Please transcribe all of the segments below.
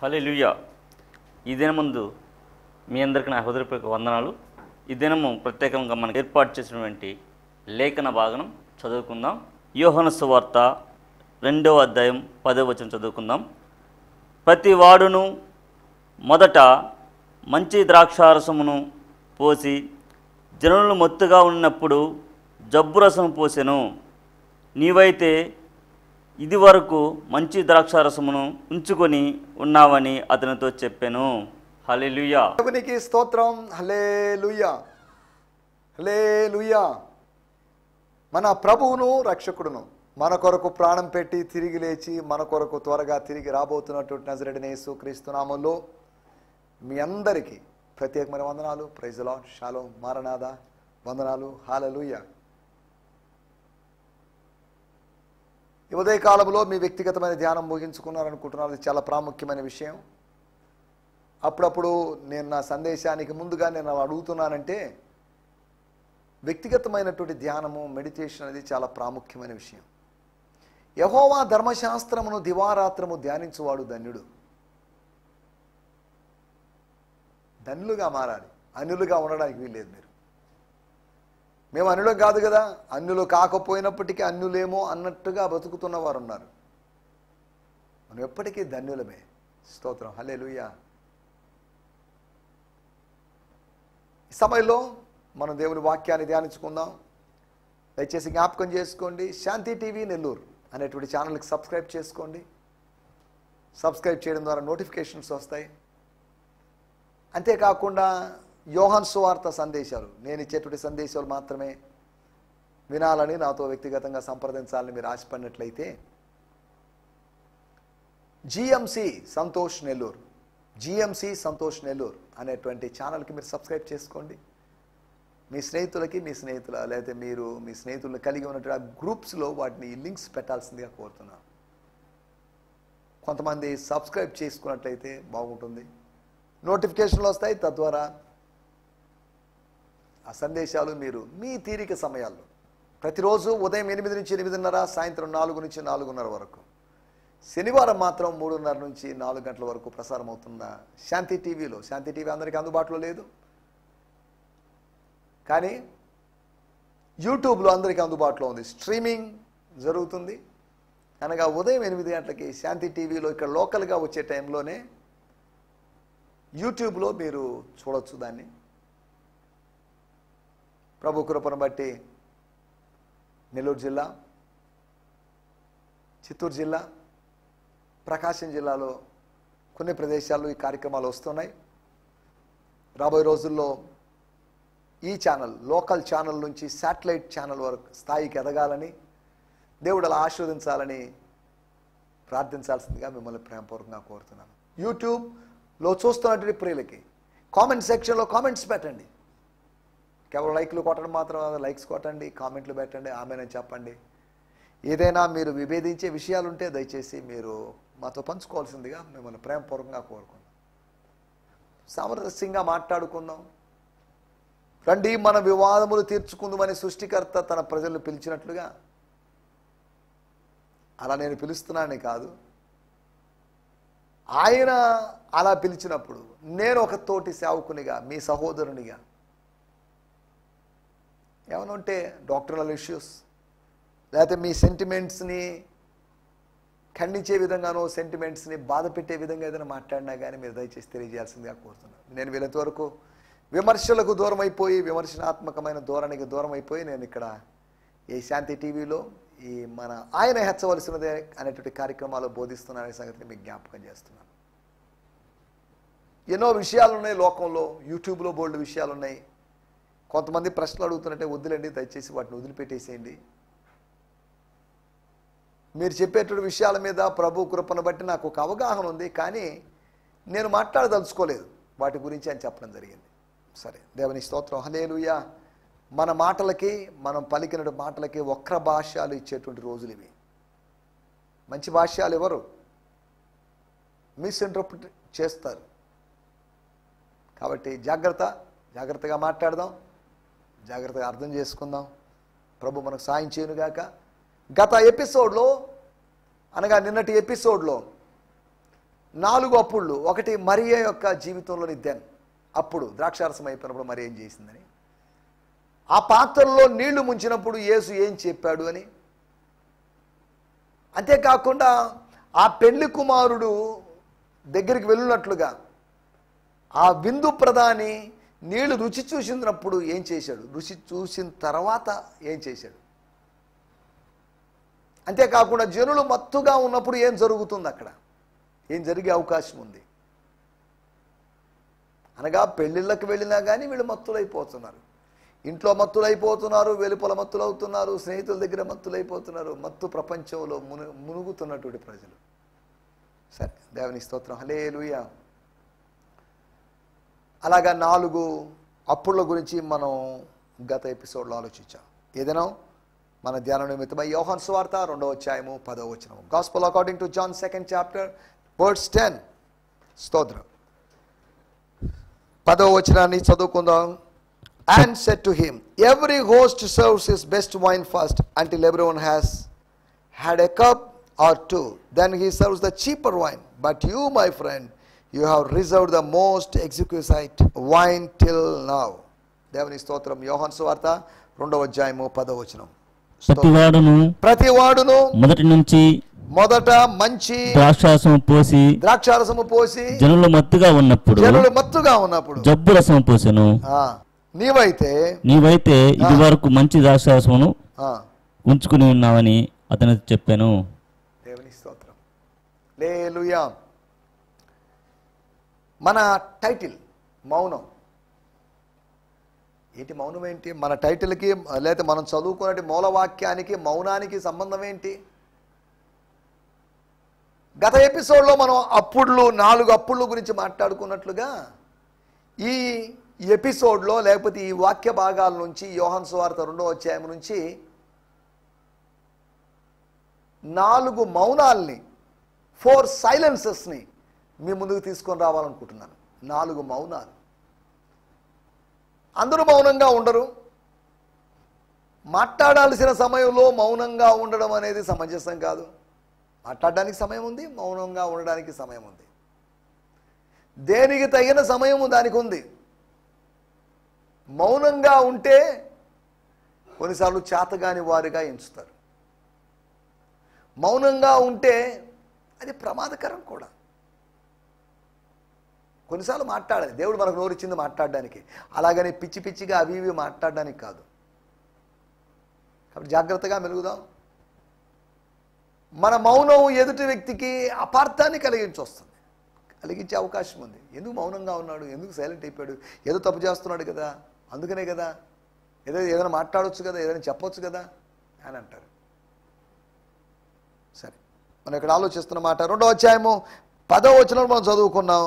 హల్లెలూయా. ఈ దినమందు మీ అందరికీ నా హృదయపూర్వక వందనాలు. ఈ దినము ప్రత్యేకంగా మనకు ఏర్పాటు చేసినటువంటి లేఖన భాగం చదువుకుందాం. యోహాను సువార్త 2వ అధ్యాయం 10వ వచనం చదువుకుందాం. ప్రతి వాడును మొదట మంచి ద్రాక్షారసమును పోసి జనులు మొత్తుగా ఉన్నప్పుడు జబ్బురసం పోసెను. నీవైతే ఇది వరకు మంచి ద్రాక్షారసమును ఉంచుకొని ఉన్నావని అతనితో చెప్పాను. హల్లెలూయా. దేవునికి స్తోత్రం. హల్లెలూయా, హల్లెలూయా. మన ప్రభువును రక్షకుడును మన కొరకు ప్రాణం పెట్టి తిరిగి లేచి మన కొరకు త్వరగా తిరిగి రాబోతున్నటువంటి నజరేయుడైన యేసుక్రీస్తు నామములో మీ అందరికీ ప్రత్యేకమైన వందనాలు. Praise the Lord. షాలోమ్, మారనాథా, వందనాలు. హల్లెలూయా. ఈ ఉదయ కాలంలో మీ వ్యక్తిగతమైన ధ్యానం ముగించుకున్నారనుకుంటున్నారు. ఇది చాలా ప్రాముఖ్యమైన విషయం. అప్పుడప్పుడు నేను నా సందేశానికి ముందుగా నేను అడుగుతున్నానంటే వ్యక్తిగతమైనటువంటి ధ్యానము, మెడిటేషన్ అనేది చాలా ప్రాముఖ్యమైన విషయం. యెహోవా ధర్మశాస్త్రమును దివారాత్రము ధ్యానించువాడు ధన్యుడు. ధన్యులుగా మారాలి, అన్యులుగా ఉండడానికి వీల్లేదు. మేము అన్యులం కాదు కదా, అన్యులు కాకపోయినప్పటికీ అన్యులేమో అన్నట్టుగా బతుకుతున్న వారు ఉన్నారు. మనం ఎప్పటికీ ధన్యులమే. స్తోత్రం. హల్లెలూయా. ఈ సమయంలో మనం దేవుని వాక్యాన్ని ధ్యానించుకుందాం. దయచేసి జ్ఞాపకం చేసుకోండి, శాంతి టీవీ నెల్లూరు అనేటువంటి ఛానల్కి సబ్స్క్రైబ్ చేసుకోండి. సబ్స్క్రైబ్ చేయడం ద్వారా నోటిఫికేషన్స్ వస్తాయి. అంతేకాకుండా యోహాను సువార్త సందేశాలు, నేను ఇచ్చేటువంటి సందేశాలు మాత్రమే వినాలని, నాతో వ్యక్తిగతంగా సంప్రదించాలని మీరు ఆశపడినట్లయితే జిఎంసి సంతోష్ నెల్లూరు, జిఎంసి సంతోష్ నెల్లూరు అనేటువంటి ఛానల్కి మీరు సబ్స్క్రైబ్ చేసుకోండి. మీ స్నేహితులకి, లేకపోతే మీరు మీ స్నేహితులను కలిగి ఉన్నటువంటి ఆ గ్రూప్స్లో వాటిని లింక్స్ పెట్టాల్సిందిగా కోరుతున్నాను. కొంతమంది సబ్స్క్రైబ్ చేసుకున్నట్లయితే బాగుంటుంది, నోటిఫికేషన్లు వస్తాయి. తద్వారా ఆ సందేశాలు మీరు మీ తీరిక సమయాల్లో ప్రతిరోజు ఉదయం 8 నుంచి 8:30, సాయంత్రం 4 నుంచి 4:30 వరకు, శనివారం మాత్రం 3:30 నుంచి 4 గంటల వరకు ప్రసారం అవుతున్న శాంతి టీవీలో, శాంతి టీవీ అందరికీ అందుబాటులో లేదు కానీ యూట్యూబ్లో అందరికీ అందుబాటులో ఉంది. స్ట్రీమింగ్ జరుగుతుంది అనగా ఉదయం 8 గంటలకి శాంతి టీవీలో, ఇక్కడ లోకల్గా వచ్చే టైంలోనే యూట్యూబ్లో మీరు చూడొచ్చు దాన్ని. ప్రభు కృపను బట్టి నెల్లూరు జిల్లా, చిత్తూరు జిల్లా, ప్రకాశం జిల్లాలో కొన్ని ప్రదేశాల్లో ఈ కార్యక్రమాలు వస్తున్నాయి. రాబోయే రోజుల్లో ఈ ఛానల్, లోకల్ ఛానల్ నుంచి శాటిలైట్ ఛానల్ వరకు స్థాయికి ఎదగాలని, దేవుడు అలా ఆశీర్వదించాలని ప్రార్థించాల్సిందిగా మిమ్మల్ని ప్రేమపూర్వకంగా కోరుతున్నాను. యూట్యూబ్లో చూస్తున్నటువంటి ప్రియులకి కామెంట్ సెక్షన్లో కామెంట్స్ పెట్టండి. కేవలం లైక్లు కొట్టడం మాత్రం, లైక్స్ కొట్టండి, కామెంట్లు పెట్టండి, ఆమెనని చెప్పండి. ఏదైనా మీరు విభేదించే విషయాలుంటే దయచేసి మీరు మాతో పంచుకోవాల్సిందిగా మిమ్మల్ని ప్రేమపూర్వకంగా కోరుకుందాం. సామరస్యంగా మాట్లాడుకుందాం. రండి మన వివాదములు తీర్చుకుందామని సృష్టికర్త తన ప్రజలను పిలిచినట్లుగా అలా నేను పిలుస్తున్నానని కాదు, ఆయన అలా పిలిచినప్పుడు నేను ఒక తోటి సేవకునిగా, మీ సహోదరునిగా, ఏమైనా ఉంటే డాక్టరల్ ఇష్యూస్ లేకపోతే మీ సెంటిమెంట్స్ని ఖండించే విధంగానో, సెంటిమెంట్స్ని బాధ పెట్టే విధంగా ఏదైనా మాట్లాడినా కానీ మీరు దయచేసి తెలియజేయాల్సిందిగా కోరుతున్నాను. నేను వీళ్ళంత వరకు విమర్శలకు దూరం అయిపోయి, విమర్శనాత్మకమైన ధోరణికి దూరం అయిపోయి, నేను ఇక్కడ ఈ శాంతి టీవీలో ఈ మన ఆయన హెచ్చవలసినదే అనేటువంటి కార్యక్రమాలు బోధిస్తున్నాననే సంగతిని మీకు జ్ఞాపకం చేస్తున్నాను. ఎన్నో విషయాలు ఉన్నాయి లోకంలో, యూట్యూబ్లో బోల్డ్ విషయాలు ఉన్నాయి. కొంతమంది ప్రశ్నలు అడుగుతున్నట్టే వద్దులండి, దయచేసి వాటిని వదిలిపెట్టేసేయండి. మీరు చెప్పేటువంటి విషయాల మీద ప్రభు కృపను బట్టి నాకు ఒక అవగాహన ఉంది, కానీ నేను మాట్లాడదలుచుకోలేదు వాటి గురించి అని చెప్పడం జరిగింది. సరే, దేవుని స్తోత్రం. హల్లెలూయా. మన మాటలకి, మనం పలికిన మాటలకి వక్ర భాష్యాలు ఇచ్చేటువంటి రోజులు ఇవి. మంచి భాష్యాలు ఎవరు మిస్ఇంటర్ప్రిట్ చేస్తారు. కాబట్టి జాగ్రత్తగా మాట్లాడదాం, జాగ్రత్తగా అర్థం చేసుకుందాం. ప్రభు మనకు సాయం చేయనుగాక. గత ఎపిసోడ్లో అనగా నిన్నటి ఎపిసోడ్లో 4 అప్పుళ్ళు. ఒకటి మరియ యొక్క జీవితంలోని దెన్, అప్పుడు ద్రాక్షారసం అయిపోయినప్పుడు మరి ఏం చేసిందని, ఆ పాత్రలో నీళ్లు ముంచినప్పుడు యేసు ఏం చెప్పాడు అని, అంతేకాకుండా ఆ పెళ్లి కుమారుడు దగ్గరికి వెళ్ళినట్లుగా ఆ విందు ప్రధాని నీళ్లు రుచి చూసినప్పుడు ఏం చేశాడు, రుచి చూసిన తర్వాత ఏం చేశాడు, అంతేకాకుండా జనులు మత్తుగా ఉన్నప్పుడు ఏం జరుగుతుంది, అక్కడ ఏం జరిగే అవకాశం ఉంది. అనగా పెళ్ళిళ్ళకి వెళ్ళినా కానీ వీళ్ళు మత్తులైపోతున్నారు, ఇంట్లో మత్తులైపోతున్నారు, వెలుపల మత్తులవుతున్నారు, స్నేహితుల దగ్గర మత్తులైపోతున్నారు, మత్తు ప్రపంచంలో మునుగుతున్నటువంటి ప్రజలు. సరే, దేవుని స్తోత్రం, హల్లెలూయా. అలాగా 4 అప్పుల గురించి మనం గత ఎపిసోడ్లో ఆలోచించాం. ఏదైనా మన ధ్యానం నిమిత్తమై యోహాను సువార్త 2వ అధ్యాయము 10వ వచనం, gospel according to John 2nd chapter verse 10. స్తోత్రం. 10వ వచనాన్ని చదువుకుందాం. And said to him, every host serves his best wine first until everyone has had a cup or two. Then he serves the cheaper wine. But you, my friend, you have reserved the most exquisite wine till now. దేవుని స్తోత్రం. యోహాను సువార్త 2వ అధ్యాయము 10వ వచనం. ప్రతివాడును మొదట మంచి ద్రాక్షారసము పోసి జనులు మత్తుగా ఉన్నప్పుడు జబ్బు రసము పోసెను. నీవైతే ఇది వరకు మంచి ద్రాక్షారసమును ఉంచుకుని ఉన్నావని అతను చెప్పాను. దేవుని స్తోత్రం, హల్లెలూయా. మన టైటిల్ మౌనం. ఏంటి మౌనం ఏంటి? మన టైటిల్కి లేదా మనం చదువుకునే మూలవాక్యానికి మౌనానికి సంబంధం ఏంటి? గత ఎపిసోడ్లో మనం 4 అప్పుళ్ళు గురించి మాట్లాడుకున్నట్లుగా ఈ ఎపిసోడ్లో లేకపోతే ఈ వాక్య భాగాల నుంచి యోహాను సువార్త 2వ అధ్యాయం నుంచి 4 మౌనాల్ని 4 సైలెన్సెస్ని మీ ముందుకు తీసుకొని రావాలనుకుంటున్నాను. 4 మౌనాలు. అందరూ మౌనంగా ఉండరు. మాట్లాడాల్సిన సమయంలో మౌనంగా ఉండడం అనేది సమంజసం కాదు. మాట్లాడడానికి సమయం ఉంది, మౌనంగా ఉండడానికి సమయం ఉంది. దేనికి తగిన సమయము దానికి ఉంది. మౌనంగా ఉంటే కొన్నిసార్లు చేతగాని వారిగా ఎంచుతారు. మౌనంగా ఉంటే అది ప్రమాదకరం కూడా. కొన్నిసార్లు మాట్లాడాలి. దేవుడు మనకు నోరిచ్చింది మాట్లాడడానికి, అలాగని పిచ్చి పిచ్చిగా అవి ఇవి మాట్లాడడానికి కాదు. కాబట్టి జాగ్రత్తగా మెలుగుదాం. మన మౌనం ఎదుటి వ్యక్తికి అపార్థాన్ని కలిగించే అవకాశం ఉంది. ఎందుకు మౌనంగా ఉన్నాడు, ఎందుకు సైలెంట్ అయిపోయాడు, ఏదో తప్పు చేస్తున్నాడు కదా, అందుకనే కదా, ఏదైనా మాట్లాడవచ్చు కదా, ఏదైనా చెప్పొచ్చు కదా అని అంటారు. సరే, మనం ఇక్కడ ఆలోచిస్తున్న మాట 2వ అధ్యాయము 10వ వచనంలో మనం చదువుకున్నాం.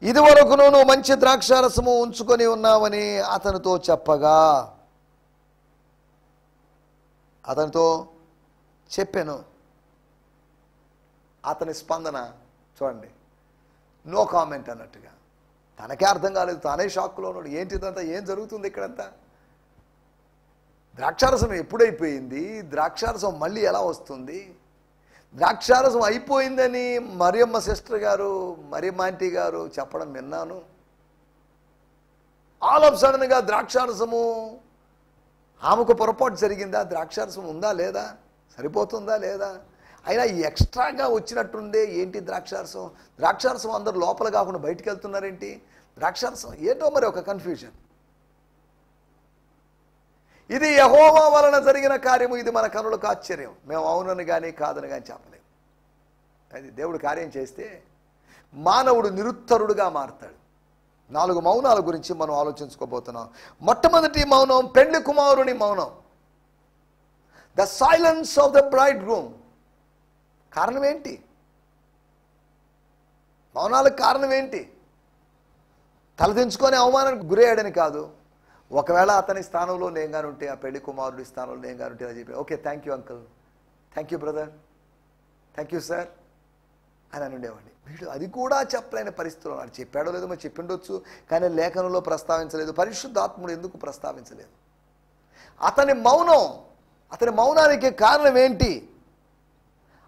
ఇదివరకు నువ్వు మంచి ద్రాక్షారసము ఉంచుకొని ఉన్నావని అతనితో చెప్పగా, అతనితో చెప్పాను. అతని స్పందన చూడండి, నో కామెంట్ అన్నట్టుగా. తనకే అర్థం కాలేదు, తానే షాక్లో ఉన్నాడు. ఏంటిదంతా, ఏం జరుగుతుంది ఇక్కడంతా? ద్రాక్షారసం ఎప్పుడైపోయింది? ద్రాక్షారసం మళ్ళీ ఎలా వస్తుంది? ద్రాక్షారసం అయిపోయిందని మరియమ్మ సిస్టర్ గారు, మరియమ్మ ఆంటీ గారు చెప్పడం విన్నాను. ఆల్ ఆఫ్ సడన్గా ద్రాక్షారసము, ఆమెకు పొరపాటు జరిగిందా? ద్రాక్షారసం ఉందా లేదా, సరిపోతుందా లేదా, అయినా ఎక్స్ట్రాగా వచ్చినట్టుందే. ఏంటి ద్రాక్షారసం? ద్రాక్షారసం అందరూ లోపల కాకుండా బయటికి వెళ్తున్నారేంటి? ద్రాక్షారసం ఏంటో మరి ఒక కన్ఫ్యూజన్. ఇది యెహోవా వలన జరిగిన కార్యము, ఇది మన కనులకు ఆశ్చర్యం. మేము అవునని కానీ కాదని కానీ చెప్పలేము. అది దేవుడు కార్యం చేస్తే మానవుడు నిరుత్తరుడుగా మారతాడు. 4 మౌనాల గురించి మనం ఆలోచించుకోబోతున్నాం. మొట్టమొదటి మౌనం పెళ్లి కుమారుని మౌనం, the silence of the bride groom. కారణం ఏంటి? మౌనాలకు కారణం ఏంటి? తలదించుకొని అవమానానికి గురయ్యాడని కాదు. ఒకవేళ అతని స్థానంలో నేను కానీ ఉంటే, ఆ పెళ్లి కుమారుడి స్థానంలో నేను కానీ ఉంటే అని చెప్పి, okay thank you uncle, thank you brother, thank you sir అని అని ఉండేవాడిని. వీడు అది కూడా చెప్పలేని పరిస్థితుల్లో ఉన్నాడు. చెప్పాడో లేదో మరి చెప్పిండొచ్చు, కానీ లేఖనంలో ప్రస్తావించలేదు. పరిశుద్ధాత్ముడు ఎందుకు ప్రస్తావించలేదు? అతని మౌనానికి కారణం ఏంటి?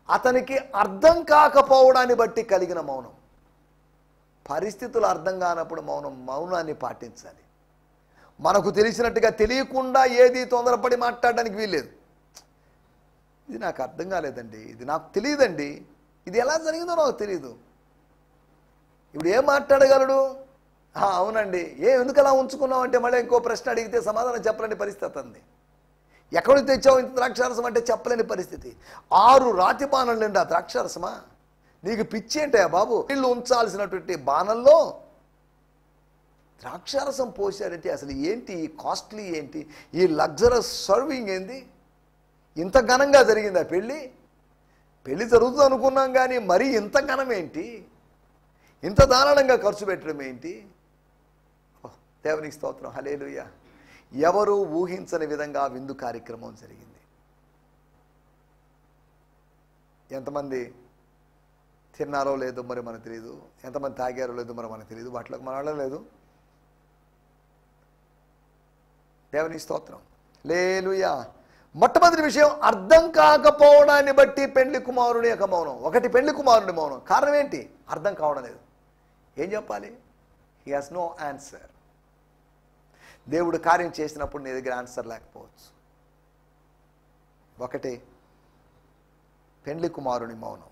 అతనికి అర్థం కాకపోవడాన్ని బట్టి కలిగిన మౌనం. పరిస్థితులు అర్థం కానప్పుడు మౌనాన్ని పాటించాలి. మనకు తెలిసినట్టుగా తెలియకుండా ఏది తొందరపడి మాట్లాడడానికి వీల్లేదు. ఇది నాకు అర్థం కాలేదండి, ఇది నాకు తెలియదండి, ఇది ఎలా జరిగిందో నాకు తెలియదు. ఇప్పుడు ఏం మాట్లాడగలడు? అవునండి, ఎందుకు అలా ఉంచుకున్నావు అంటే మళ్ళీ ఇంకో ప్రశ్న అడిగితే సమాధానం చెప్పలేని పరిస్థితి అంది. ఎక్కడి నుంచి తెచ్చావు ఇంత ద్రాక్షారసం అంటే చెప్పలేని పరిస్థితి. 6 రాతి బాణలు నిండా ద్రాక్షారసమా? నీకు పిచ్చి ఏంటయ్యా బాబు? నీళ్ళు ఉంచాల్సినటువంటి బాణల్లో ద్రాక్షారసం పోసారంటే అసలు ఏంటి? ఈ కాస్ట్లీ ఏంటి? ఈ లగ్జరస్ సర్వింగ్ ఏంది? ఇంత ఘనంగా జరిగిందా పెళ్ళి? పెళ్ళి జరుగుతుంది అనుకున్నాం కానీ మరీ ఇంత ఘనం ఏంటి? ఇంత దారుణంగా ఖర్చు పెట్టడం ఏంటి? దేవునికి స్తోత్రం, హల్లెలూయా. ఎవరు ఊహించని విధంగా విందు కార్యక్రమం జరిగింది. ఎంతమంది తిన్నారో లేదో మరి మనకు తెలియదు, ఎంతమంది తాగారో లేదో మరి మనకు తెలియదు, వాటిలోకి మన లేదు. దేవునికి స్తోత్రం, హల్లెలూయా. మొట్టమొదటి విషయం, అర్థం కాకపోవడాన్ని బట్టి పెండ్లి కుమారుని యొక్క మౌనం. ఒకటి, పెండ్లి కుమారుని మౌనం. కారణం ఏంటి? అర్థం కావడం లేదు. ఏం చెప్పాలి? He has no answer. దేవుడు కార్యం చేసినప్పుడు నీ దగ్గర ఆన్సర్ లేకపోవచ్చు. ఒకటి, పెండ్లి కుమారుని మౌనం.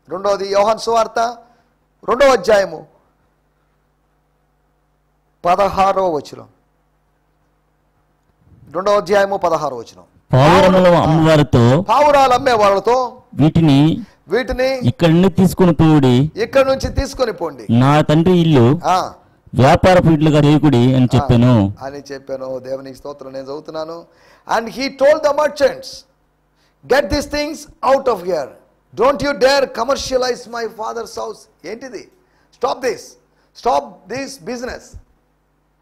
రెండవది, యోహాను సువార్త 2వ అధ్యాయము 16వ వచనం. 2వ అధ్యాయము 16వ వచనం. పావురాలు అమ్మే వాళ్ళతో వీటిని ఇక్కడి నుంచి తీసుకొని పోండి, నా తండ్రి ఇల్లు వ్యాపారపు ఇల్లుగా చేయకుడి అని చెప్పాను. దేవునికి స్తోత్రం. నేను చదువుతున్నాను. And he told the merchants, get this things out of here, don't you dare commercialise my father's house. ఏంటిది? Stop this business.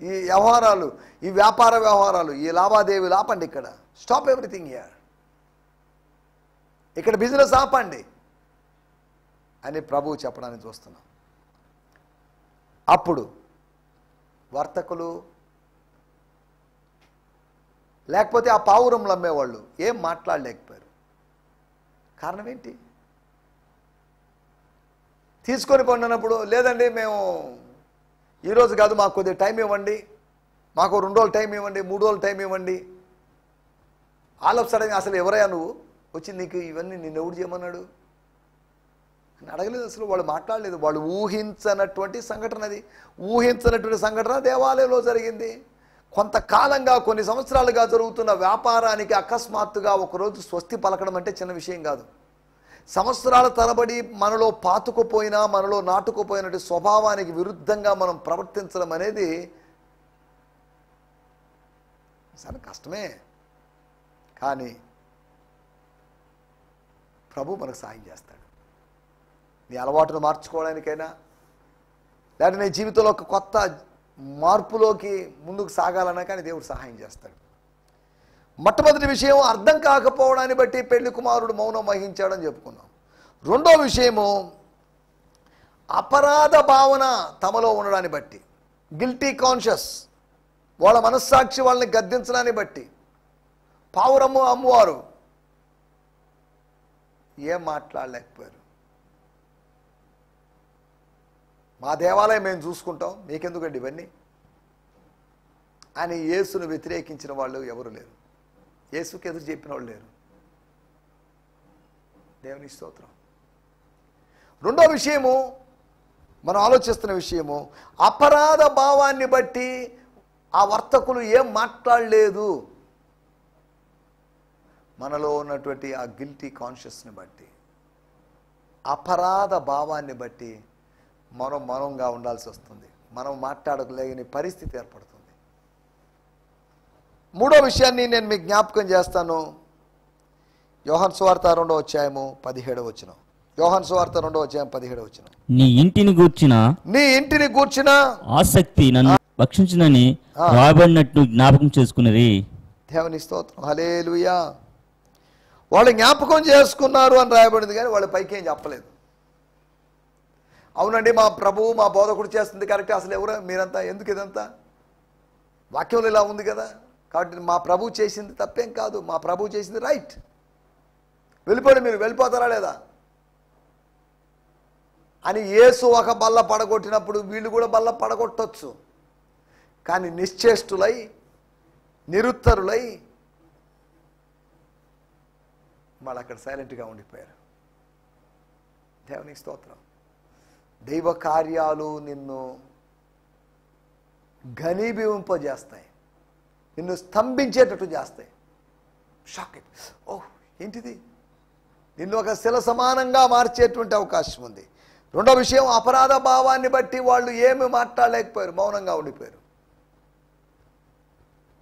ఈ వ్యవహారాలు, ఈ వ్యాపార వ్యవహారాలు, ఈ లావాదేవీలు ఆపండి. ఇక్కడ స్టాప్ ఎవ్రీథింగ్ హియర్. ఇక్కడ బిజినెస్ ఆపండి అని ప్రభువు చెప్పడానికి చూస్తున్నాం. అప్పుడు వర్తకులు లేకపోతే ఆ పావురంలు అమ్మేవాళ్ళు ఏం మాట్లాడలేకపోయారు. కారణం ఏంటి? తీసుకొని పొండినప్పుడు, లేదండి మేము ఈరోజు కాదు, మాకు కొద్దిగా టైం ఇవ్వండి, మాకు 2 రోజులు టైం ఇవ్వండి, 3 రోజులు టైం ఇవ్వండి. ఆల్ ఆఫ్ సడన్ అసలు ఎవరయ్యా నువ్వు, వచ్చి నీకు ఇవన్నీ నిన్ను ఎవడు చేయమన్నాడు అని అడగలేదు. అసలు వాళ్ళు మాట్లాడలేదు. వాళ్ళు ఊహించనటువంటి సంఘటన. అది ఊహించనటువంటి సంఘటన దేవాలయంలో జరిగింది. కొంతకాలంగా, కొన్ని సంవత్సరాలుగా జరుగుతున్న వ్యాపారానికి అకస్మాత్తుగా ఒకరోజు స్వస్తి పలకడం అంటే చిన్న విషయం కాదు. సంవత్సరాల తరబడి మనలో పాతుకుపోయినా, మనలో నాటుకుపోయినటువంటి స్వభావానికి విరుద్ధంగా మనం ప్రవర్తించడం అనేది చాలా కష్టమే. కానీ ప్రభు మనకు సాయం చేస్తాడు. నీ అలవాటును మార్చుకోవడానికైనా, లేదా నీ జీవితంలో ఒక కొత్త మార్పులోకి ముందుకు సాగాలన్నా కానీ దేవుడు సహాయం చేస్తాడు. మొట్టమొదటి విషయం, అర్థం కాకపోవడాన్ని బట్టి పెళ్లి కుమారుడు మౌనం వహించాడని చెప్పుకున్నాం. రెండో విషయము, అపరాధ భావన తమలో ఉండడాన్ని బట్టి, గిల్టీ కాన్షియస్, వాళ్ళ మనస్సాక్షి వాళ్ళని గద్దించడాన్ని బట్టి. పావురము అమ్మవారు ఏం మాట్లాడలేకపోయారు. మా దేవాలయం మేము చూసుకుంటాం, మీకెందుకండి ఇవన్నీ అని యేసును వ్యతిరేకించిన వాళ్ళు ఎవరు లేరు. యేసుకి ఎదురు చెప్పిన వాళ్ళు లేరు. దేవుని స్తోత్రం. రెండో విషయము, మనం ఆలోచిస్తున్న విషయము, అపరాధ భావాన్ని బట్టి ఆ వర్తకులు ఏం మాట్లాడలేదు. మనలో ఉన్నటువంటి ఆ గిల్టీ కాన్షియస్ని బట్టి, అపరాధ భావాన్ని బట్టి మౌనంగా ఉండాల్సి వస్తుంది. మనం మాట్లాడలేని పరిస్థితి ఏర్పడుతుంది. మూడో విషయాన్ని నేను మీకు జ్ఞాపకం చేస్తాను. యోహాను సువార్త 2వ అధ్యాయము 17వ వచనం. యోహాను సువార్త 2వ అధ్యాయం 17వ వచనం. నీ ఇంటిని గూర్చిన ఆసక్తి నన్ను భక్షించునని రాయబడినట్టు జ్ఞాపకం చేసుకున్నది. దేవుని స్తోత్రం, హల్లెలూయా. వాళ్ళు జ్ఞాపకం చేసుకున్నారు అని రాయబడింది, కానీ వాళ్ళ పైకి ఏం చెప్పలేదు. అవునండి, మా ప్రభువు, మా బోధకుడు చేస్తుంది కరెక్ట్, అసలు ఎవరు మీరంతా, ఎందుకు ఇదంతా? వాక్యంలో ఇలా ఉంది కదా, కాబట్టి మా ప్రభు చేసింది తప్పేం కాదు, మా ప్రభు చేసింది రైట్. వెళ్ళిపోండి, మీరు వెళ్ళిపోతారా లేదా అని యేసు ఒక బల్ల పడగొట్టినప్పుడు వీళ్ళు కూడా బల్ల పడగొట్టొచ్చు. కానీ నిశ్చేష్టులై, నిరుత్తరులై వాళ్ళు అక్కడ సైలెంట్గా ఉండిపోయారు. దేవునికి స్తోత్రం. దైవ కార్యాలు నిన్ను ఘనీభవింపజేస్తాయి, నిన్ను స్తంభించేటట్టు చేస్తాయి. షాక్. ఓహ్, ఏంటిది? నిన్ను ఒక శిల సమానంగా మార్చేటువంటి అవకాశం ఉంది. రెండో విషయం, అపరాధ భావాన్ని బట్టి వాళ్ళు ఏమి మాట్లాడలేకపోయారు, మౌనంగా ఉండిపోయారు.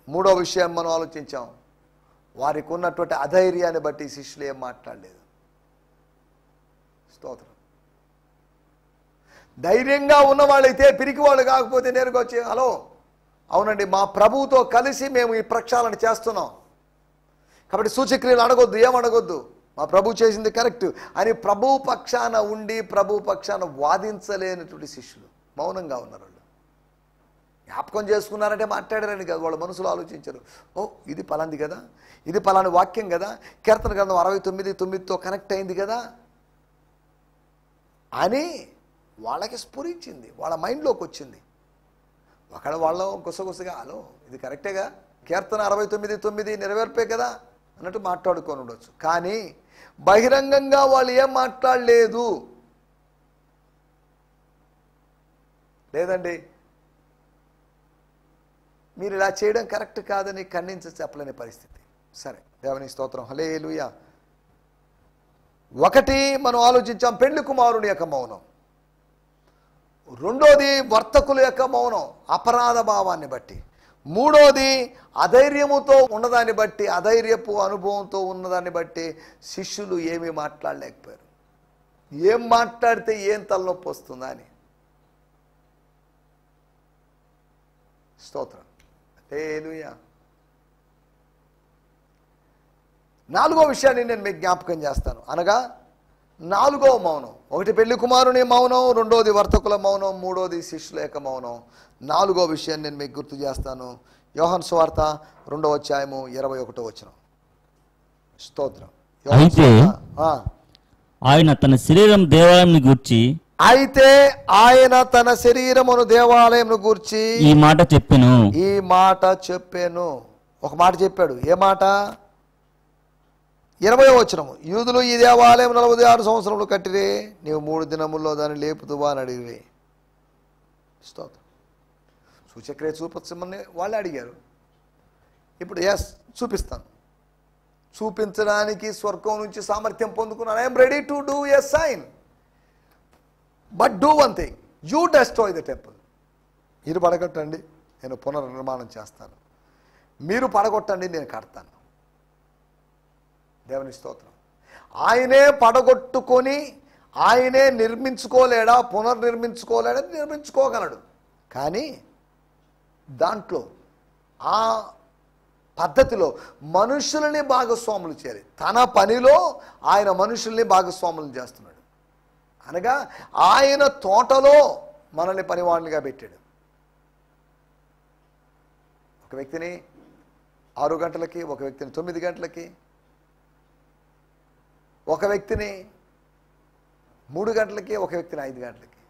మూడో విషయం మనం ఆలోచించాం, వారికి ఉన్నటువంటి అధైర్యాన్ని బట్టి శిష్యులు ఏం మాట్లాడలేదు. స్తోత్రం. ధైర్యంగా ఉన్నవాళ్ళైతే, పిరికి వాళ్ళు కాకపోతే నేరుగా వచ్చి, హలో, అవునండి, మా ప్రభువుతో కలిసి మేము ఈ ప్రక్షాళన చేస్తున్నాం కాబట్టి సూచక్రియలు అడగొద్దు, ఏమడగొద్దు, మా ప్రభు చేసింది కరెక్ట్ అని ప్రభు పక్షాన ఉండి ప్రభు పక్షాన వాదించలేనటువంటి శిష్యులు మౌనంగా ఉన్నారు. వాళ్ళు జ్ఞాపకం చేసుకున్నారంటే మాట్లాడారని కాదు, వాళ్ళ మనసులో ఆలోచించారు. ఓ, ఇది పలాంది కదా, ఇది పలాని వాక్యం కదా, కీర్తన గ్రంథం 69:9తో కనెక్ట్ అయింది కదా అని వాళ్ళకి స్ఫురించింది, వాళ్ళ మైండ్లోకి వచ్చింది. ఒకవేళ వాళ్ళు గుసగుసగా, హలో, ఇది కరెక్టేగా, కీర్తన 69:9 నెరవేర్పే కదా అన్నట్టు మాట్లాడుకొని ఉండొచ్చు. కానీ బహిరంగంగా వాళ్ళు ఏం మాట్లాడలేదు. లేదండి, మీరు ఇలా చేయడం కరెక్ట్ కాదని ఖండించి చెప్పలేని పరిస్థితి. సరే, దేవుని స్తోత్రం, హల్లెలూయా. ఒకటి మనం ఆలోచించాం, పెళ్లి కుమారుని యొక్క మౌనం. రెండోది వర్తకుల యొక్క మౌనం, అపరాధ భావాన్ని బట్టి. మూడోది అధైర్యముతో ఉన్నదాన్ని బట్టి, అధైర్యపు అనుభవంతో ఉన్నదాన్ని బట్టి శిష్యులు ఏమీ మాట్లాడలేకపోయారు. ఏం మాట్లాడితే ఏం తలనొప్పి వస్తుందా అని. స్తోత్రం, హల్లెలూయా. నాలుగో విషయాన్ని నేను మీకు జ్ఞాపకం చేస్తాను, అనగా నాలుగో మౌనం. ఒకటి పెళ్లి కుమారుని మౌనం, రెండోది వర్తకుల మౌనం, మూడోది శిష్యుల యొక్క మౌనం. నాలుగో విషయాన్ని నేను మీకు గుర్తు చేస్తాను. యోహాను సువార్త 2:21. స్తోత్రం. అయితే ఆయన తన శరీరం దేవాలయం గూర్చి ఈ మాట చెప్పెను. ఒక మాట చెప్పాడు. ఏ మాట? 20వ వచనం. యూదులు ఈ దేవాలయం 46 సంవత్సరములు కట్టిరే, నీవు 3 దినముల్లో దాన్ని లేపుదువా అని అడిగిరే. స్తోత్రం. సూచక్రియ చూపించమని వాళ్ళు అడిగారు. ఇప్పుడు ఎస్, చూపిస్తాను. చూపించడానికి స్వర్గం నుంచి సామర్థ్యం పొందుకున్నాను. I'm ready to do a sign, but do one thing, you destroy the temple. మీరు పడగొట్టండి, నేను పునర్నిర్మాణం చేస్తాను. మీరు పడగొట్టండి, నేను కడతాను. దేవుని స్తోత్రం. ఆయనే పడగొట్టుకొని ఆయనే నిర్మించుకోలేడా? పునర్నిర్మించుకోలేడా? నిర్మించుకోగలడు. కానీ దాంట్లో ఆ పద్ధతిలో మనుషులని భాగస్వాములు చేయాలి. తన పనిలో ఆయన మనుషుల్ని భాగస్వాములు చేస్తున్నాడు. అనగా ఆయన తోటలో మనల్ని పనివాళ్ళుగా పెట్టాడు. ఒక వ్యక్తిని 6 గంటలకి, ఒక వ్యక్తిని 9 గంటలకి, ఒక వ్యక్తిని 3 గంటలకి, ఒక వ్యక్తిని 5 గంటలకి,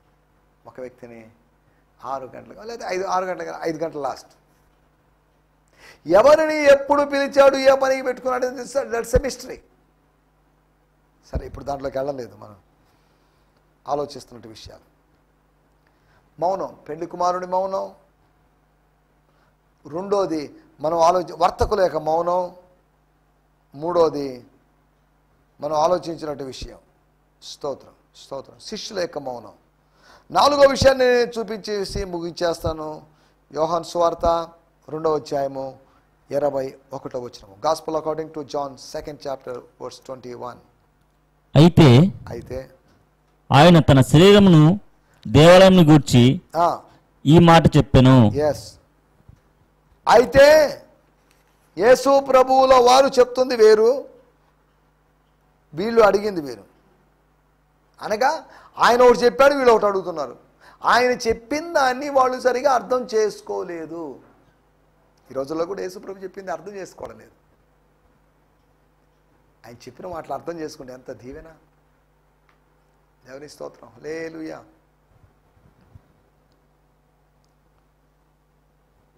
ఒక వ్యక్తిని 6 గంటలకు, లేదా 6 గంటలకు, 5 గంటల లాస్ట్. ఎవరిని ఎప్పుడు పిలిచాడు, ఏ పనికి పెట్టుకున్నాడు, దట్స్ ఎ మిస్టరీ. సరే, ఇప్పుడు దాంట్లోకి వెళ్ళలేదు, మనం ఆలోచిస్తున్నట్టు విషయాలు. మౌనం, పెళ్లి కుమారుని మౌనం. రెండోది మనం వర్తకుల యొక్క మౌనం. మూడోది మనం ఆలోచించినట్టు విషయం. స్తోత్రం, స్తోత్రం, శిష్యుల యొక్క మౌనం. నాలుగో విషయాన్ని నేను చూపించేసి ముగించేస్తాను. యోహాను సువార్త 2:21. Gospel according to John 2nd chapter verse 21. అయితే ఆయన తన శరీరమును దేవాలయం గూర్చి ఈ మాట చెప్పెను. ఎస్, అయితే యేసు ప్రభువుల వారు చెప్తుంది వేరు, వీళ్ళు అడిగింది వేరు. అనగా ఆయన ఒకటి చెప్పాడు, వీళ్ళు ఒకటి అడుగుతున్నారు. ఆయన చెప్పిన దాన్ని వాళ్ళు సరిగా అర్థం చేసుకోలేదు. ఈ రోజుల్లో కూడా యేసు ప్రభు చెప్పింది అర్థం చేసుకోవడం లేదు. ఆయన చెప్పిన మాటలు అర్థం చేసుకుంటే ఎంత దీవెన. దేవుని స్తోత్రం. హల్లెలూయా.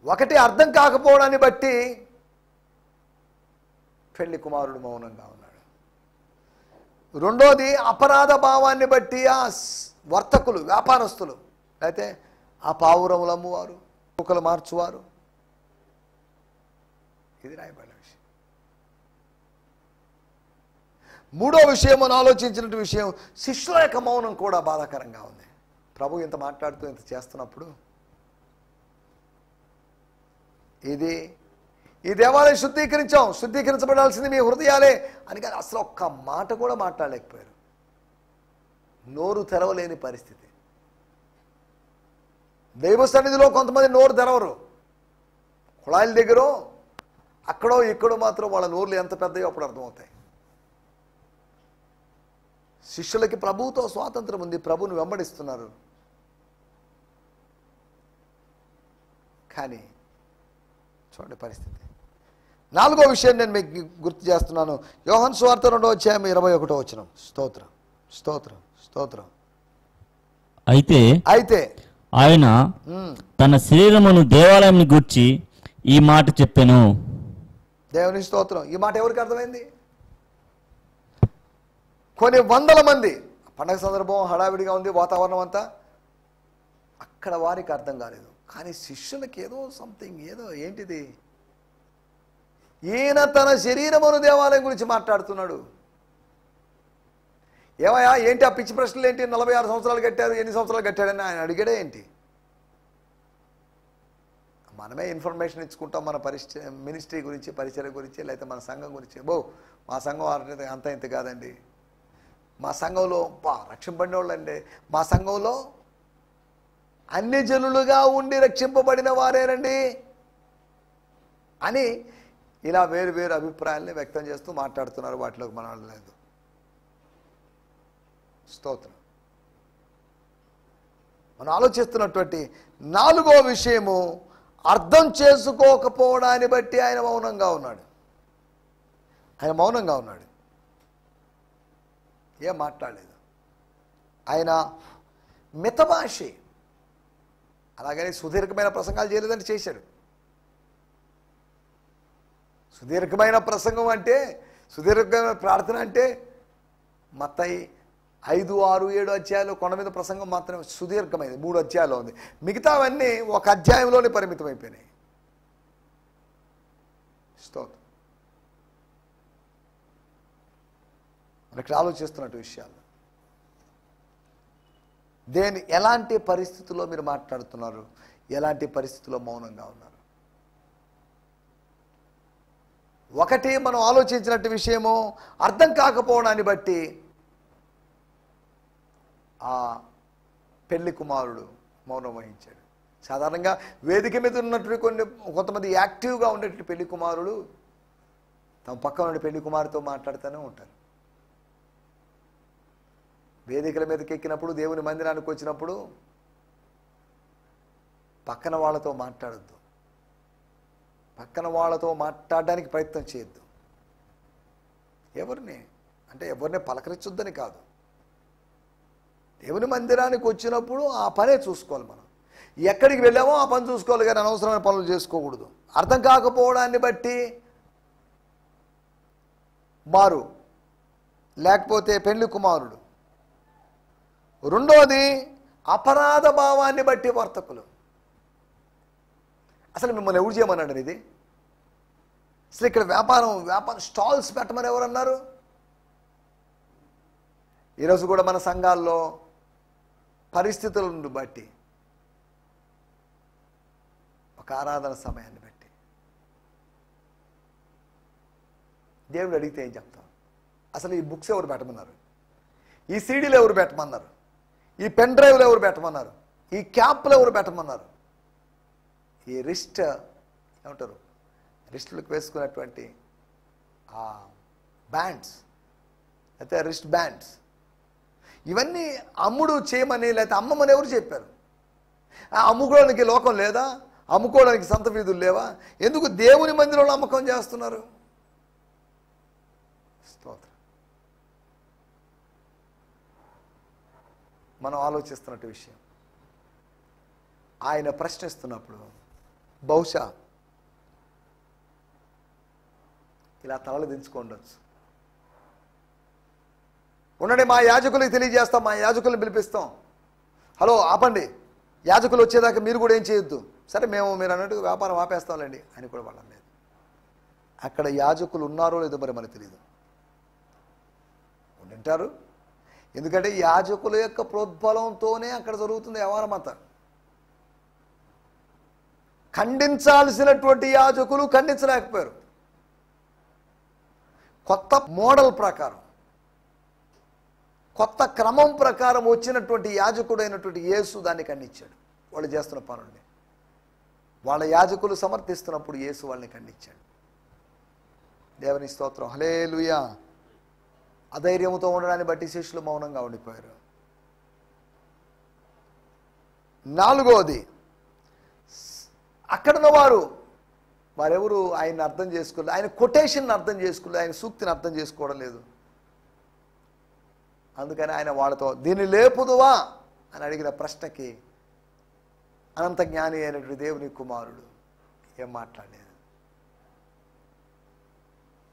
ఒకటి అర్థం కాకపోవడాన్ని బట్టి పెళ్లి కుమారుడు మౌనంగా ఉన్నాడు. రెండోది అపరాధ భావాన్ని బట్టి ఆ వర్తకులు, వ్యాపారస్తులు, అయితే ఆ పావురములు అమ్మువారు, కుక్కలు మార్చువారు, ఇది రాయబడిన విషయం. మూడో విషయం మనం ఆలోచించిన విషయం, శిష్యుల యొక్క మౌనం కూడా బాధాకరంగా ఉంది. ప్రభు ఇంత మాట్లాడుతూ ఇంత చేస్తున్నప్పుడు ఈ దేవాలయం శుద్ధీకరించబడాల్సింది మీ హృదయాలే అని కానీ అసలు ఒక్క మాట కూడా మాట్లాడలేకపోయారు. నోరు తెరవలేని పరిస్థితి. దైవ సన్నిధిలో కొంతమంది నోరు తెరవరు. కుళాయిల దగ్గర అక్కడో ఇక్కడో మాత్రం వాళ్ళ నోర్లు ఎంత పెద్దయో అప్పుడు అర్థమవుతాయి. శిష్యులకి ప్రభువుతో స్వాతంత్రం ఉంది, ప్రభువుని వెంబడిస్తున్నారు. కానీ చూడండి పరిస్థితి. నాలుగో విషయం నేను మీకు గుర్తు చేస్తున్నాను. యోహాను సువార్త 2వ అధ్యాయం 21వ వచనం. స్తోత్రం స్తోత్రం స్తోత్రం. అయితే ఆయన తన శరీరమును దేవాలయంని గూర్చి ఈ మాట చెప్పెను. దేవుని స్తోత్రం. ఈ మాట ఎవరికి అర్థమైంది? కొన్ని వందల మంది, పండగ సందర్భం హడావిడిగా ఉంది, వాతావరణం అంతా, అక్కడ వారికి అర్థం కాలేదు. కానీ శిష్యులకి ఏదో సంథింగ్, ఏదో ఏంటిది, ఈయన తన శరీరమును దేవాలయం గురించి మాట్లాడుతున్నాడు. ఏమయ్యా ఏంటి ఆ పిచ్చి ప్రశ్నలు ఏంటి? 46 సంవత్సరాలు కట్టారు, ఎన్ని సంవత్సరాలు కట్టాడని ఆయన అడిగాడే ఏంటి? మనమే ఇన్ఫర్మేషన్ ఇచ్చుకుంటాం మన మినిస్ట్రీ గురించి, పరిచర్య గురించి, లేకపోతే మన సంఘం గురించి. మా సంఘం అంత ఇంత కాదండి, మా సంఘంలో రక్షింపబడిన వాళ్ళండి, మా సంఘంలో అన్ని జనులుగా ఉండి రక్షింపబడిన వారేనండి అని ఇలా వేరు వేరు అభిప్రాయాల్ని వ్యక్తం చేస్తూ మాట్లాడుతున్నారు. వాటిలోకి మనం లేదు. స్తోత్రం. మనం ఆలోచిస్తున్నటువంటి నాలుగో విషయము, అర్థం చేసుకోకపోవడాన్ని బట్టి ఆయన మౌనంగా ఉన్నాడు. ఏం మాట్లాడలేదు. ఆయన మితభాషి. అలాగని సుదీర్ఘమైన ప్రసంగాలు చేయలేదంటే చేశాడు. సుదీర్ఘమైన ప్రసంగం అంటే, సుదీర్ఘమైన ప్రార్థన అంటే మత్తయి 5, 6, 7 అధ్యాయాలు కొండ మీద ప్రసంగం మాత్రమే సుదీర్ఘమైనది. 3 అధ్యాయాలు ఉంది. మిగతావన్నీ ఒక అధ్యాయంలోనే పరిమితం అయిపోయినాయి. స్తోత్రం. ఇక్కడ ఆలోచిస్తున్నట్టు విషయాలు, ఎలాంటి పరిస్థితుల్లో మీరు మాట్లాడుతున్నారు, ఎలాంటి పరిస్థితుల్లో మౌనంగా ఉన్నారు? ఒకటి మనం ఆలోచించినట్టు విషయము, అర్థం కాకపోవడాన్ని బట్టి ఆ పెళ్లి కుమారుడు మౌనం వహించాడు. సాధారణంగా వేదిక మీద ఉన్నట్టు కొంతమంది యాక్టివ్గా ఉండేటువంటి పెళ్లి కుమారుడు తమ పక్కన ఉన్న పెళ్లి కుమారుతో మాట్లాడుతూనే ఉంటారు. వేదికల మీదకి ఎక్కినప్పుడు, దేవుని మందిరానికి వచ్చినప్పుడు పక్కన వాళ్ళతో మాట్లాడద్దు, పక్కన వాళ్ళతో మాట్లాడడానికి ప్రయత్నం చేయొద్దు. ఎవరిని పలకరించొద్దని కాదు, దేవుని మందిరానికి వచ్చినప్పుడు ఆ పనే చూసుకోవాలి. మనం ఎక్కడికి వెళ్ళామో ఆ పని చూసుకోవాలి, కానీ అనవసరమైన పనులు చేసుకోకూడదు. అర్థం కాకపోవడాన్ని బట్టి మారు, లేకపోతే పెళ్లి కుమారుడు. రెండోది అపరాధ భావాన్ని బట్టి వర్తకులు. అసలు మిమ్మల్ని ఎవరు చేయమన్నాడు? ఇది అసలు ఇక్కడ వ్యాపారం స్టాల్స్ పెట్టమని ఎవరన్నారు? ఈరోజు కూడా మన సంఘాల్లో పరిస్థితులను బట్టి, ఒక ఆరాధన సమయాన్ని బట్టి దేవుడు అడిగితే ఏం చెప్తాం? అసలు ఈ బుక్స్ ఎవరు పెట్టమన్నారు? ఈ సీడీలు ఎవరు పెట్టమన్నారు? ఈ పెన్ డ్రైవ్లు ఎవరు పెట్టమన్నారు? ఈ క్యాప్లు ఎవరు పెట్టమన్నారు? ఈ రిస్టులకు వేసుకున్నటువంటి ఆ బ్యాండ్స్, అయితే రిస్ట్ బ్యాండ్స్, ఇవన్నీ అమ్ముడు చేయమని లేకపోతే అమ్మమని ఎవరు చెప్పారు? అమ్ముకోవడానికి లోకం లేదా? అమ్ముకోవడానికి సంత వీధులు లేవా? ఎందుకు దేవుని మందిరంలో అమ్మకం చేస్తున్నారు? స్తోత్రం. మనం ఆలోచిస్తున్నట్టు విషయం. ఆయన ప్రశ్నిస్తున్నప్పుడు బహుశా ఇలా తలలు దించుకోండొచ్చు. ఉండండి, మా యాజకులకు తెలియజేస్తాం, మా యాజకులను పిలిపిస్తాం. హలో ఆపండి, యాజకులు వచ్చేదాకా మీరు కూడా ఏం చేయొద్దు. సరే మీరు అన్నట్టు వ్యాపారం ఆపేస్తాంలేండి అని కూడా వాళ్ళం లేదు. అక్కడ యాజకులు ఉన్నారో లేదో మరి మనకు తెలియదు. ఉండింటారు, ఎందుకంటే యాజకుల యొక్క ప్రోద్బలంతోనే అక్కడ జరుగుతుంది వ్యవహారం అంతా. ఖండించాల్సినటువంటి యాజకులు ఖండించలేకపోయారు. కొత్త మోడల్ ప్రకారం, కొత్త క్రమం ప్రకారం వచ్చినటువంటి యాజకుడైనటువంటి యేసు దాన్ని ఖండించాడు. వాళ్ళు చేస్తున్న పనుల్ని వాళ్ళ యాజకులు సమర్థిస్తున్నప్పుడు యేసు వాళ్ళని ఖండించాడు. దేవుని స్తోత్రం, హల్లెలూయా. అధైర్యంతో ఉండడాన్ని బట్టి శిష్యులు మౌనంగా ఉండిపోయారు. నాలుగోది, అక్కడున్న వారెవరు ఆయన్ని అర్థం చేసుకోలేదు, ఆయన కొటేషన్ అర్థం చేసుకోలేదు, ఆయన సూక్తిని అర్థం చేసుకోవడం లేదు. అందుకని ఆయన వాళ్ళతో దీన్ని లేపుదువా అని అడిగిన ప్రశ్నకి అనంత జ్ఞాని అయినటువంటి దేవుని కుమారుడు ఏం మాట్లాడలేదు.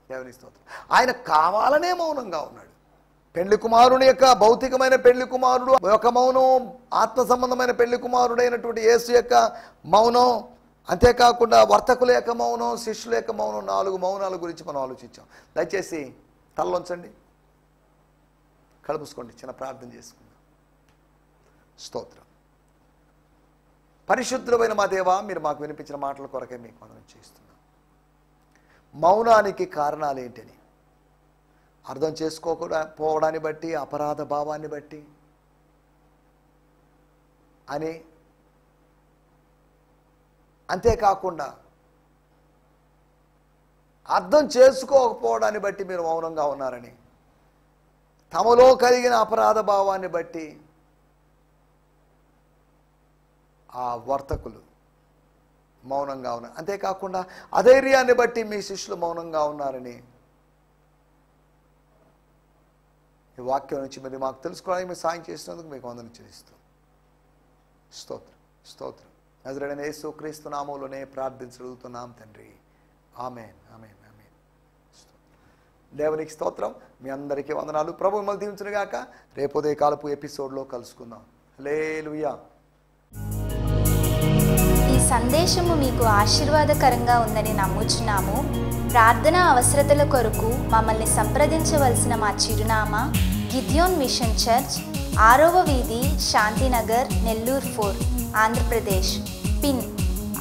దేవుని స్తోత్రం. ఆయన కావాలనే మౌనంగా ఉన్నాడు. పెళ్లి కుమారుని యొక్క భౌతికమైన పెళ్లి కుమారుడు ఒక మౌనం, ఆత్మ సంబంధమైన పెళ్లి కుమారుడైనటువంటి యేసు యొక్క మౌనం, అంతేకాకుండా వర్తకుల యొక్క మౌనం, శిష్యుల యొక్క మౌనం, 4 మౌనాల గురించి మనం ఆలోచించాం. దయచేసి తలలోంచండి, కలుపుసుకోండి, చిన్న ప్రార్థన చేసుకుందాం. స్తోత్రం. పరిశుద్ధులైన మా దేవా, మీరు మాకు వినిపించిన మాటల కొరకే మీకు మనం చేస్తున్నాం. మౌనానికి కారణాలు ఏంటని అర్థం చేసుకోకపోవడాన్ని బట్టి, అపరాధ భావాన్ని బట్టి అని, అంతేకాకుండా అర్థం చేసుకోకపోవడాన్ని బట్టి మీరు మౌనంగా ఉన్నారని, తమలో కలిగిన అపరాధ భావాన్ని బట్టి ఆ వర్తకులు మౌనంగా ఉన్నారు, అంతేకాకుండా అధైర్యాన్ని బట్టి మీ శిష్యులు మౌనంగా ఉన్నారని ఈ వాక్యం నుంచి మరి మాకు తెలుసుకోవడానికి మీరు సాయం చేసినందుకు మీకు వందనం చెల్లిస్తాం. స్తోత్రం, స్తోత్రం. నజరేయుడైన యేసుక్రీస్తు నామములోనే ప్రార్థించగలుగుతున్నాం తండ్రి. ఆమేన్, ఆమేన్, ఆమేన్. దేవునికి స్తోత్రం. మీ అందరికీ వందనాలు. ప్రభు మిమ్మల్ని దీవించును గాక. రేపు ఉదయ కాలపు ఎపిసోడ్లో కలుసుకుందాం. హల్లెలూయా. ఈ సందేశము మీకు ఆశీర్వాదకరంగా ఉందని నమ్ముచున్నాము. ప్రార్థనా అవసరతల కొరకు మమ్మల్ని సంప్రదించవలసిన మా చిరునామా గిద్యోన్ మిషన్ చర్చ్, 6వ వీధి, శాంతినగర్, నెల్లూరు 4, ఆంధ్రప్రదేశ్. పిన్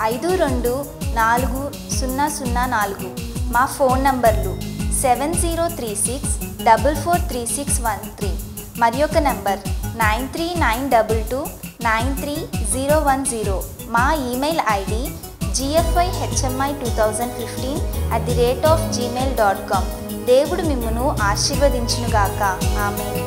524004. మా ఫోన్ నంబర్లు 7036443613 మరి ఒక నంబర్ 9392293010. మా ఈమెయిల్ ఐడి gfihmi2015@gmail.com. దేవుడు మిమ్మును ఆశీర్వదించునుగాక. ఆమేన్.